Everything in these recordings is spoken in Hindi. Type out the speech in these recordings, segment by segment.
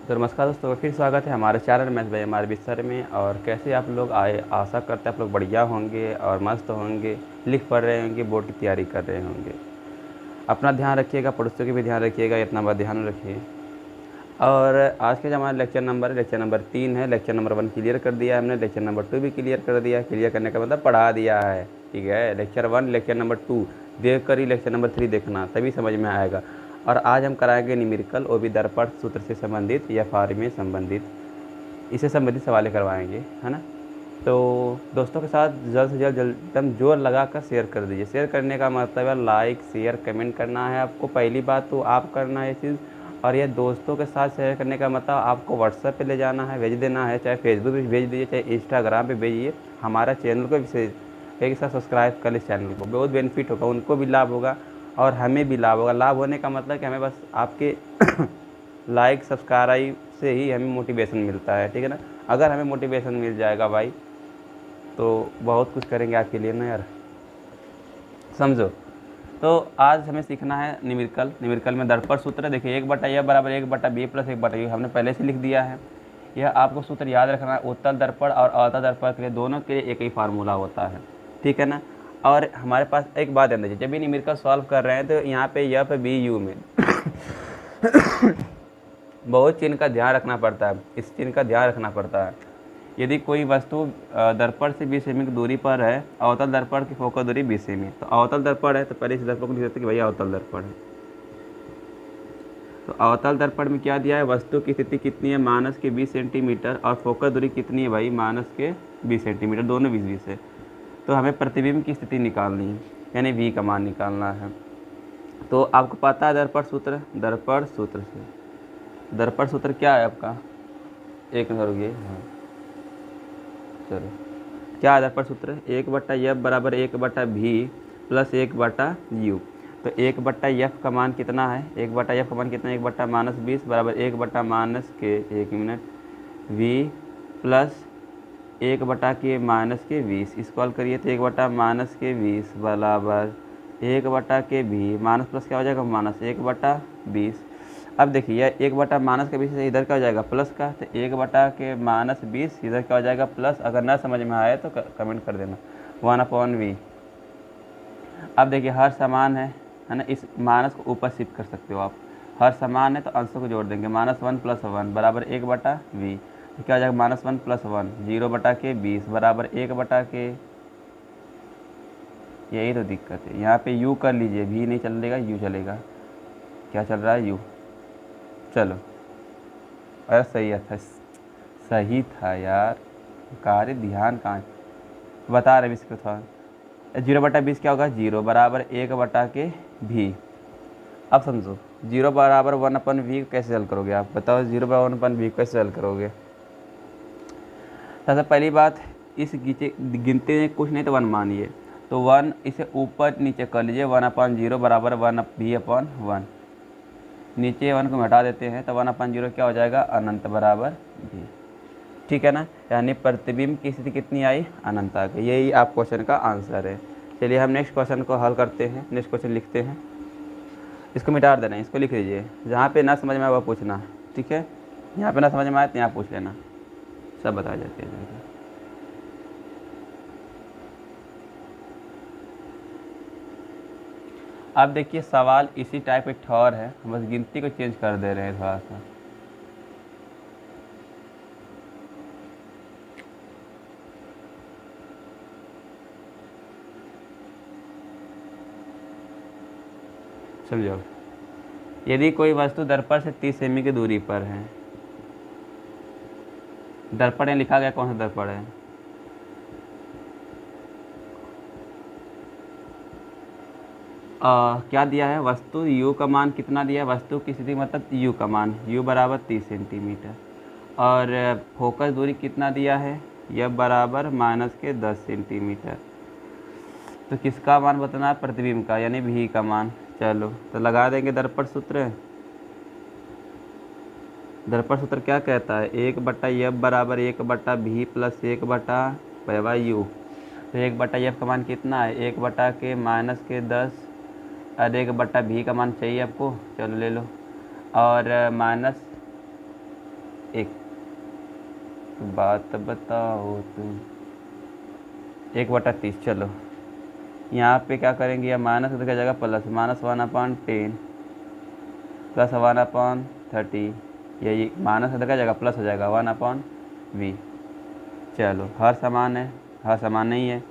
तो नमस्कार दोस्तों, फिर स्वागत है हमारे चैनल मैथ बाय हमारे विषय में। और कैसे आप लोग आए, आशा करते हैं आप लोग बढ़िया होंगे और मस्त होंगे, लिख पढ़ रहे होंगे, बोर्ड की तैयारी कर रहे होंगे। अपना ध्यान रखिएगा, पड़ोसियों की भी ध्यान रखिएगा, इतना बात ध्यान रखिए। और आज के जो हमारा लेक्चर नंबर 3 है। लेक्चर नंबर 1 क्लियर कर दिया है हमने, लेक्चर नंबर 2 भी क्लियर कर दिया है। क्लियर करने का मतलब पढ़ा दिया है, ठीक है। लेक्चर 1 लेक्चर नंबर 2 देख कर ही लेक्चर नंबर 3 देखना, तभी समझ में आएगा। और आज हम कराएंगे न्यूमेरिकल, वो भी दर्पण सूत्र से संबंधित या फार में संबंधित, इससे संबंधित सवाल करवाएंगे, है ना। तो दोस्तों के साथ जल्द से जल्द एकदम जोर लगा कर शेयर कर दीजिए। शेयर करने का मतलब है लाइक शेयर कमेंट करना है आपको। पहली बात तो आप करना है ये चीज़। और ये दोस्तों के साथ शेयर करने का मतलब आपको व्हाट्सएप पे ले जाना है, भेज देना है, चाहे फेसबुक पे भेज दीजिए, चाहे इंस्टाग्राम पे भेजिए। हमारा चैनल को भी एक साथ सब्सक्राइब कर ले, चैनल को बहुत बेनिफिट होगा, उनको भी लाभ होगा और हमें भी लाभ होगा। लाभ होने का मतलब कि हमें बस आपके लाइक सब्सक्राइब से ही हमें मोटिवेशन मिलता है, ठीक है ना। अगर हमें मोटिवेशन मिल जाएगा भाई तो बहुत कुछ करेंगे आपके लिए ना यार, समझो। तो आज हमें सीखना है न्यूमेरिकल में दर्पण सूत्र। देखिए 1/a बराबर 1/b प्लस 1/u हमने पहले से लिख दिया है। यह आपको सूत्र याद रखना है। उत्तल दर्पण और अवतल दर्पण के लिए दोनों के लिए एक ही फार्मूला होता है, ठीक है ना। और हमारे पास एक बात ध्यान दीजिए, जब भी न्यूमेरिकल सॉल्व कर रहे हैं तो यहाँ पे एफ बी यू में बहुत चिन्ह का ध्यान रखना पड़ता है, इस चिन्ह का ध्यान रखना पड़ता है। यदि कोई वस्तु दर्पण से 20 सेमी की दूरी पर है, अवतल दर्पण की फोकस दूरी 20 सेमी, तो अवतल दर्पण है तो पहले इस दर्पण को लिख देते कि भाई अवतल दर्पण है। तो अवतल दर्पण में क्या दिया है, वस्तु की स्थिति कितनी है, माइनस के 20 सेंटीमीटर, और फोकस दूरी कितनी है भाई, माइनस के 20 सेंटीमीटर, दोनों 20-20 है। तो हमें प्रतिबिंब की स्थिति निकालनी है, यानी वी का मान निकालना है। तो आपको पता है दर्पण सूत्र क्या है आपका, एक नजर रुकिए, हाँ चलो। क्या है दर्पण सूत्र, 1/f बराबर 1/v प्लस 1/u। तो 1/f का मान कितना है, 1/f का मान कितना है, 1/-20 बराबर 1/- के, एक मिनट, v प्लस 1/-20। इसको हल करिए तो 1/-20 बराबर 1/v, माइनस प्लस क्या हो जाएगा, माइनस 1/20। अब देखिए यह 1/-20 से इधर क्या हो जाएगा, प्लस का, तो 1/-20 इधर क्या हो जाएगा, प्लस। अगर ना समझ में आए तो कमेंट कर देना, 1/v। अब देखिए हर समान है ना, इस माइनस को ऊपर शिफ्ट कर सकते हो आप। हर समान है तो अंशों को जोड़ देंगे, -1 + 1 बराबर 1/v। तो क्या हो जाएगा, -1 + 1 0/20 बराबर 1/, यही तो दिक्कत है। यहाँ पे u कर लीजिए, v नहीं चलेगा, u चलेगा। क्या चल रहा है, u, चलो। अरे सही था यार, कार्य ध्यान कहाँ बता रहे इसको थोड़ा। 0/20 क्या होगा, 0 बराबर 1/v। अब समझो 0 बराबर 1/v कैसे हल करोगे आप, बताओ 0 बराबर 1/v कैसे हल करोगे। सबसे पहली बात, इस गिनती में कुछ नहीं तो 1 मानिए, तो 1 इसे ऊपर नीचे कर लीजिए, 1/0 बराबर 1v/1। नीचे 1 को हटा देते हैं तो 1/0 क्या हो जाएगा, अनंत बराबर v, ठीक है ना। यानी प्रतिबिंब की स्थिति कितनी आई, अनंत आ गई। यही आप क्वेश्चन का आंसर है। चलिए हम नेक्स्ट क्वेश्चन को हल करते हैं। नेक्स्ट क्वेश्चन लिखते हैं, इसको मिटा देना है, इसको लिख लीजिए। जहाँ पे ना समझ में आए वह पूछना, ठीक है। यहाँ पे ना समझ में आए तो यहाँ पूछ लेना, सब बता जाते हैं। अब देखिए सवाल इसी टाइप एक ठौर है, बस गिनती को चेंज कर दे रहे हैं थोड़ा सा। समझो, यदि कोई वस्तु दर्पण से 30 सेमी की दूरी पर है, दर्पण में लिखा गया कौन सा दर्पण है, क्या दिया है, वस्तु u का मान कितना दिया है, वस्तु की स्थिति मतलब u का मान, u बराबर 30 सेंटीमीटर, और फोकस दूरी कितना दिया है, यह बराबर -10 सेंटीमीटर। तो किसका मान बताना है, प्रतिबिंब का, यानी v का मान। चलो तो लगा देंगे दर्पण सूत्र। दर्पण सूत्र क्या कहता है, 1/f बराबर 1/v प्लस 1/u। तो 1/f का मान कितना है, 1/-10 और 1/v का मान चाहिए आपको, चलो ले लो। और माइनस एक बात बताओ तुम, 1/30। चलो यहाँ पे क्या करेंगे, या माइनस की जगह प्लस, -1/10 प्लस 1/30, ये माइनस की जगह प्लस हो जाएगा 1/v। चलो हर समान है, हर समान नहीं है,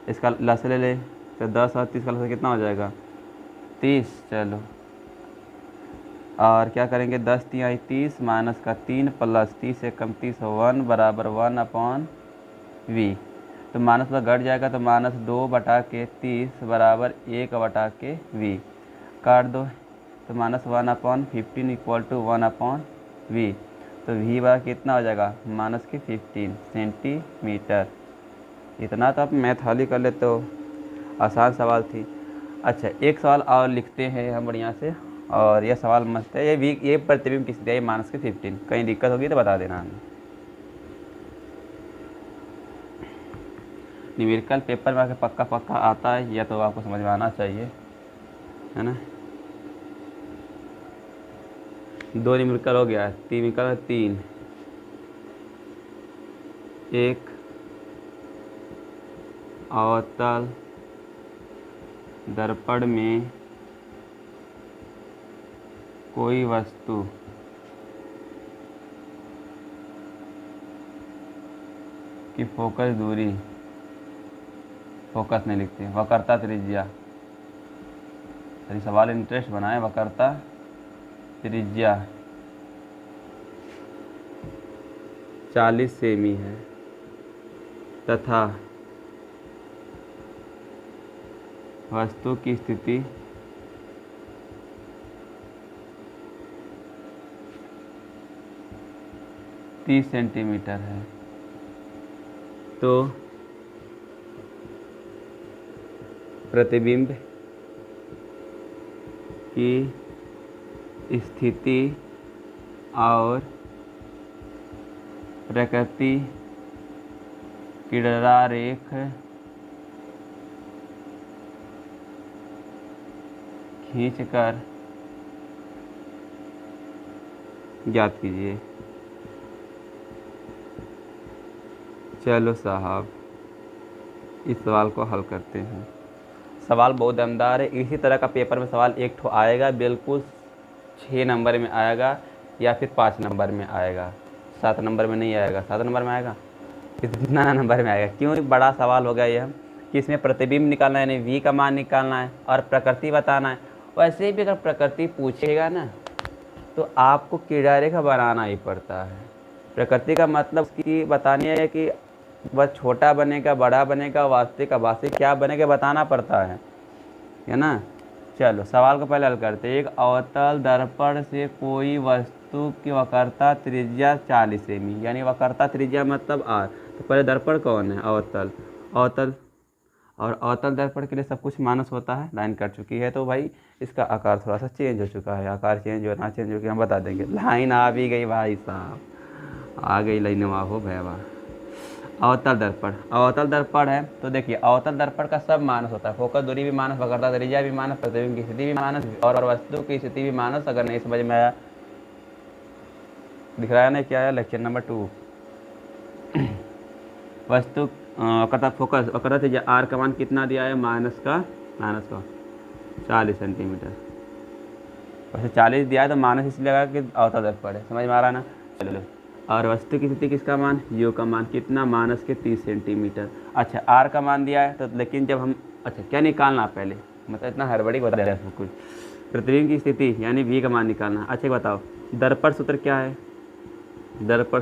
इसका लस ले ले, तो 10 और 30 का लस कितना हो जाएगा, 30। चलो और क्या करेंगे, 10 × 30 माइनस का 3 प्लस 30 से कम 30 1 बराबर 1/v। तो माइनस का घट जाएगा, तो -2/30 बराबर 1/v। काट दो, तो -1/15 इक्वल टू 1/v। तो v बराबर कितना हो जाएगा, -15 सेंटीमीटर। इतना तो आप मैथ हल ही कर लेते हो, आसान सवाल थी। अच्छा एक सवाल और लिखते हैं हम बढ़िया से, और यह सवाल मस्त है। ये प्रतिबिंब किस दिया, -15। कहीं दिक्कत होगी तो बता देना हमें। न्यूमेरिकल पेपर में आके पक्का आता है, यह तो आपको समझ में आना चाहिए, है ना। 2 न्यूमेरिकल हो गया, 3 न्यूमेरिकल 3, एक अवतल दर्पण में कोई वस्तु की फोकस दूरी, फोकस नहीं लिखते, वक्रता त्रिज्या, सवाल इंटरेस्ट बनाए, वक्रता त्रिज्या 40 सेमी है तथा वस्तु की स्थिति तीस सेंटीमीटर है, तो प्रतिबिंब की स्थिति और प्रकृति किनारेख खींचकर ज्ञात कीजिए। चलो साहब इस सवाल को हल करते हैं। सवाल बहुत दमदार है। इसी तरह का पेपर में सवाल एक ठो आएगा, बिल्कुल 6 नंबर में आएगा या फिर 5 नंबर में आएगा, 7 नंबर में नहीं आएगा। 7 नंबर में आएगा, कितना नंबर में आएगा? क्यों? बड़ा सवाल हो गया यह कि इसमें प्रतिबिंब निकालना है, यानी v का मान निकालना है और प्रकृति बताना है। वैसे भी अगर प्रकृति पूछेगा ना तो आपको किनारा रेखा बनाना ही पड़ता है। प्रकृति का मतलब कि बतानी है कि वह छोटा बनेगा, बड़ा बनेगा, वास्तविक अवास्तविक क्या बनेगा बताना पड़ता है ना। चलो सवाल को पहले हल करते हैं। एक अवतल दर्पण से कोई वस्तु की वक्रता त्रिज्या 40 सेमी, यानी वक्रता त्रिज्या मतलब r। तो पहले दर्पण कौन है? अवतल। और अवतल दर्पण के लिए सब कुछ माइनस होता है। लाइन कट चुकी है तो भाई इसका आकार थोड़ा सा चेंज हो चुका है। आकार चेंज हो ना चेंज हो गया हम बता देंगे। लाइन आ भी गई भाई साहब, आ गई लाइन हो भैया। अवतल दर्पण है तो देखिए अवतल दर्पण का सब मानस होता है। फोकस दूरी भी मानस, वक्रता त्रिज्या भी मानस, प्रतिबिंब की स्थिति भी मानस और वस्तु की स्थिति भी मानस। अगर नहीं समझ में आया, दिख रहा है ना क्या है? लेक्चर नंबर 2 वस्तु वक्रता फोकस वक्रता त्रिज्या r का मान कितना दिया है? माइनस का 40 सेंटीमीटर। वैसे 40 दिया है तो माइनस इसलिए लगा कि अवतल दर्पण है। समझ में आ रहा है ना? चलो और वस्तु की स्थिति किसका मान? u का मान कितना? माइनस के 30 सेंटीमीटर। अच्छा r का मान दिया है तो लेकिन जब हम अच्छा क्या निकालना पहले, मतलब इतना हड़बड़ी बता रहा है सब कुछ। प्रतिबिंब की स्थिति यानी v का मान निकालना। अच्छा बताओ दर्पण सूत्र क्या है? दर्पण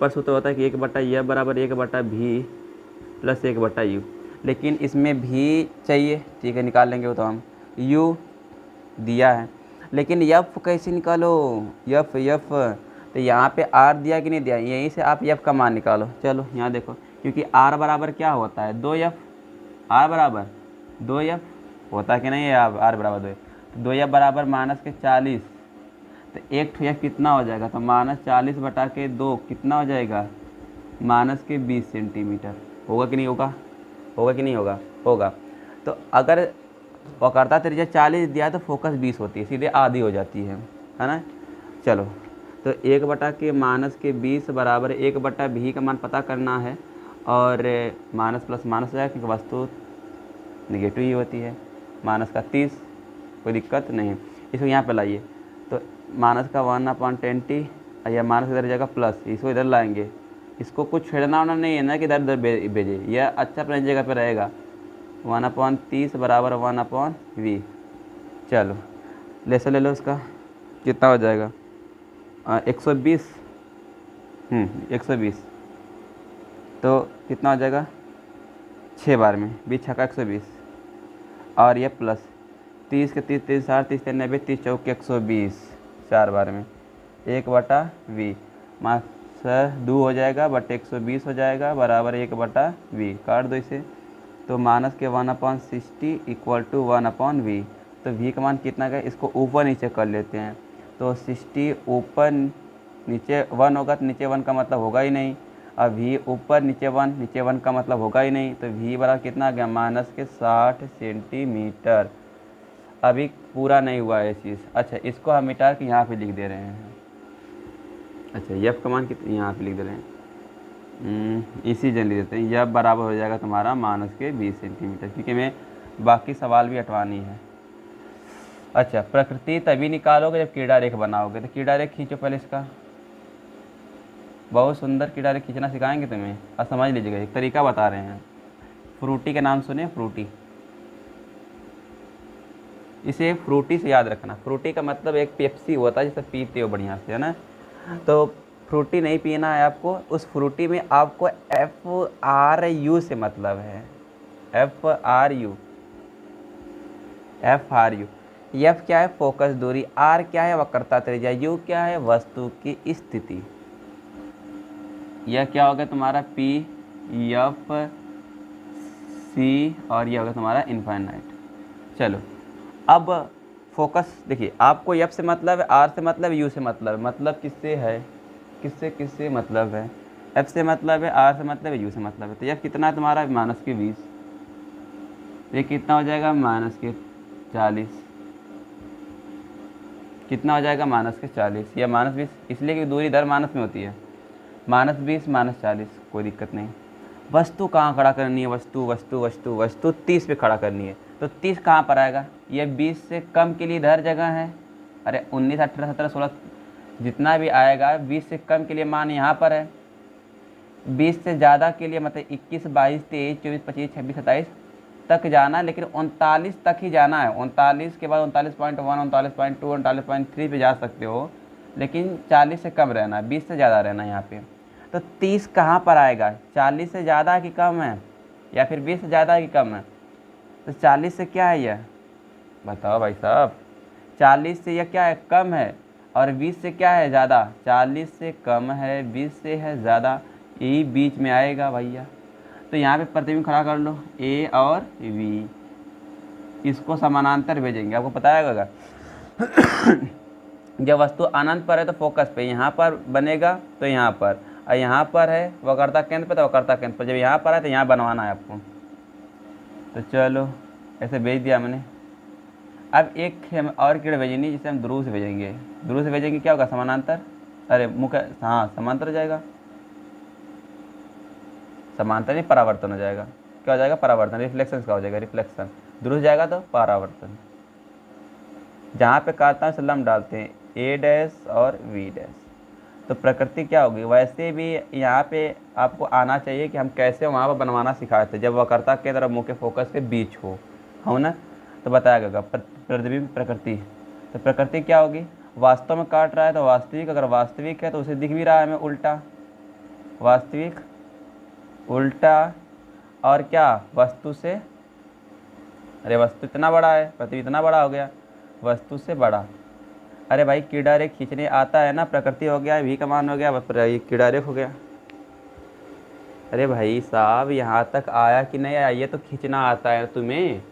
सूत्र होता है कि 1/f बराबर 1/v प्लस 1/u। लेकिन इसमें भी चाहिए, ठीक है निकाल लेंगे वो तो हम। u दिया है लेकिन f कैसे निकालो? f तो यहाँ पे r दिया कि नहीं दिया, यहीं से आप f का मान निकालो। चलो यहाँ देखो, क्योंकि r बराबर क्या होता है? 2f। r बराबर 2f होता है कि नहीं है? r बराबर 2f। 2f बराबर माइनस के 40, तो एक ठो f कितना हो जाएगा? तो -40/2 कितना हो जाएगा? माइनस के 20 सेंटीमीटर। होगा कि नहीं होगा? होगा कि नहीं होगा? होगा। तो अगर वक्रता त्रिज्या 40 दिया है तो फोकस 20 होती है, सीधे आधी हो जाती है ना। चलो तो 1/-20 बराबर 1/v का मान पता करना है, और माइनस प्लस माइनस हो जाएगा क्योंकि वस्तु निगेटिव ही होती है। माइनस का 30, कोई दिक्कत नहीं। इसको यहाँ पे लाइए, तो माइनस का 1/20 या माइनस इधर जाएगा प्लस, इसको इधर लाएंगे। इसको कुछ छेड़ना होना नहीं है ना कि इधर उधर भेजे, यह अच्छा अपनी जगह पे रहेगा। 1/30 बराबर 1/v। चलो लेसो ले लो, उसका कितना हो जाएगा 120, 120, तो कितना हो जाएगा 6 बार में 20 छक्का 120, और यह प्लस 30 के 30 30 60 30 90 30 चौके 120, 4 बार में 1/v। मास 2 हो जाएगा बट 120 हो जाएगा बराबर 1/v। काट दो इसे, तो माइनस के 1/60 इक्वल टू 1/v। तो v का मान कितना का, इसको ऊपर नीचे कर लेते हैं। तो 60 ऊपर नीचे 1 होगा तो नीचे 1 का मतलब होगा ही नहीं, और v ऊपर नीचे 1 का मतलब होगा ही नहीं। तो v बराबर कितना आ गया माइनस के 60 सेंटीमीटर। अभी पूरा नहीं हुआ है ये चीज़। अच्छा, इसको हम मिटा के यहाँ पे लिख दे रहे हैं। अच्छा, यफ का मान कितना यहाँ पे लिख दे रहे हैं, इसी जन लिख देते हैं। यफ बराबर हो जाएगा तुम्हारा माइनस के 20 सेंटीमीटर, क्योंकि मैं बाकी सवाल भी हटवानी है। अच्छा, प्रकृति तभी निकालोगे जब कीड़ा रेख बनाओगे। तो कीड़ा रेख खींचो पहले इसका, बहुत सुंदर कीड़ा रेख खींचना सिखाएंगे तुम्हें, और समझ लीजिएगा एक तरीका बता रहे हैं। फ्रूटी के नाम सुने, फ्रूटी, इसे फ्रूटी से याद रखना। फ्रूटी का मतलब एक पेप्सी होता है जिसे पीते हो बढ़िया से, है ना। तो फ्रूटी नहीं पीना है आपको, उस फ्रूटी में आपको FRU से मतलब है, FRU। F क्या है, फोकस दूरी, R क्या है, वक्रता त्रिज्या, U क्या है, वस्तु की स्थिति। यह क्या होगा तुम्हारा P, F, C, और यह होगा तुम्हारा इनफाइनाइट। चलो अब फोकस देखिए, आपको F से मतलब है, R से मतलब है, U से मतलब किससे है, किससे मतलब है, F से मतलब है, R से मतलब है, U से मतलब है। तो F कितना है तुम्हारा माइनस के 20, ये कितना हो जाएगा माइनस के 40, कितना हो जाएगा माइनस के 40 या माइनस 20, इसलिए कि दूरी इधर माइनस में होती है। माइनस 20 माइनस 40, कोई दिक्कत नहीं। वस्तु कहाँ खड़ा करनी है, वस्तु 30 पे खड़ा करनी है। तो 30 कहाँ पर आएगा, ये 20 से कम के लिए इधर जगह है। अरे 19 18 17 16 जितना भी आएगा 20 से कम के लिए मान यहाँ पर है, 20 से ज़्यादा के लिए मतलब 21 22 23 24 25 26 27 तक जाना है, लेकिन 39 तक ही जाना है। 39 के बाद 39.1 39.2 39.3 पे जा सकते हो, लेकिन 40 से कम रहना है, 20 से ज़्यादा रहना है यहाँ पे। तो 30 कहाँ पर आएगा, 40 से ज़्यादा कि कम है, या फिर 20 से ज़्यादा कि कम है। तो 40 से क्या है यह, बताओ भाई साहब। 40 से यह क्या है, कम है, और 20 से क्या है, ज़्यादा। 40 से कम है, 20 से है ज़्यादा, यही बीच में आएगा भैया। तो यहाँ पे प्रतिबिंब खड़ा कर लो, ए और वी, इसको समानांतर भेजेंगे। आपको पता है जब वस्तु अनंत पर है तो फोकस पे यहाँ पर बनेगा, तो यहाँ पर, और यहाँ पर है वक्रता केंद्र पे तो वक्रता केंद्र पर। जब यहाँ पर है तो यहाँ बनवाना है आपको। तो चलो ऐसे भेज दिया मैंने। अब एक हम और कीड़ा भेजेंगे जिसे हम ध्रुव से भेजेंगे। ध्रुव से भेजेंगे क्या होगा, समानांतर, अरे मुख्य, हाँ समांतर हो जाएगा, समांतर नहीं परावर्तन हो जाएगा। क्या हो जाएगा, परावर्तन, रिफ्लेक्शन का हो जाएगा, रिफ्लेक्शन। ध्रुव जाएगा तो परावर्तन। जहाँ पे काटता है लंब डालते हैं ए डैश और वी डैश। तो प्रकृति क्या होगी, वैसे भी यहाँ पे आपको आना चाहिए कि हम कैसे वहाँ पर बनवाना सिखाए थे, जब वक्रता के तरफ मुख्य फोकस के बीच हो ना। तो बताया गया प्रतिबिंब प्रकृति। तो प्रकृति क्या होगी, वास्तव में काट रहा है तो वास्तविक, अगर वास्तविक है तो उसे दिख भी रहा है हमें उल्टा, वास्तविक उल्टा, और क्या वस्तु से, अरे वस्तु इतना बड़ा है, प्रतिबिंब इतना बड़ा हो गया, वस्तु से बड़ा। अरे भाई कीड़ा रेख खींचने आता है ना, प्रकृति हो गया, वी का मान हो गया, ये कीड़ा रेख हो गया। अरे भाई साहब यहाँ तक आया कि नहीं आया, ये तो खींचना आता है तुम्हें।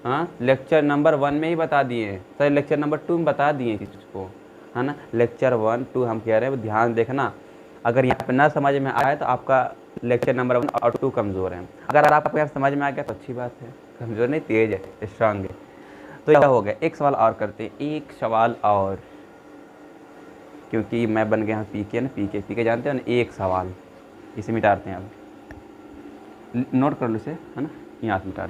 हाँ, लेक्चर नंबर 1 में ही बता दिए, सर लेक्चर नंबर 2 में बता दिए इसको, है ना। लेक्चर 1 2 हम कह रहे हैं, ध्यान देखना। अगर यहाँ पे ना समझ में आया तो आपका लेक्चर नंबर 1 और 2 कमज़ोर है। अगर आपको यहाँ समझ में आ गया तो अच्छी बात है, कमज़ोर नहीं तेज है, स्ट्रांग है। तो यह हो गया। एक सवाल और करते हैं, एक सवाल और। क्योंकि मैं बन गया हूँ पीके ना, पीके जानते हो ना, एक सवाल। इसे मिटाते हैं अब, नोट कर लो इसे, है ना, यहाँ से मिटा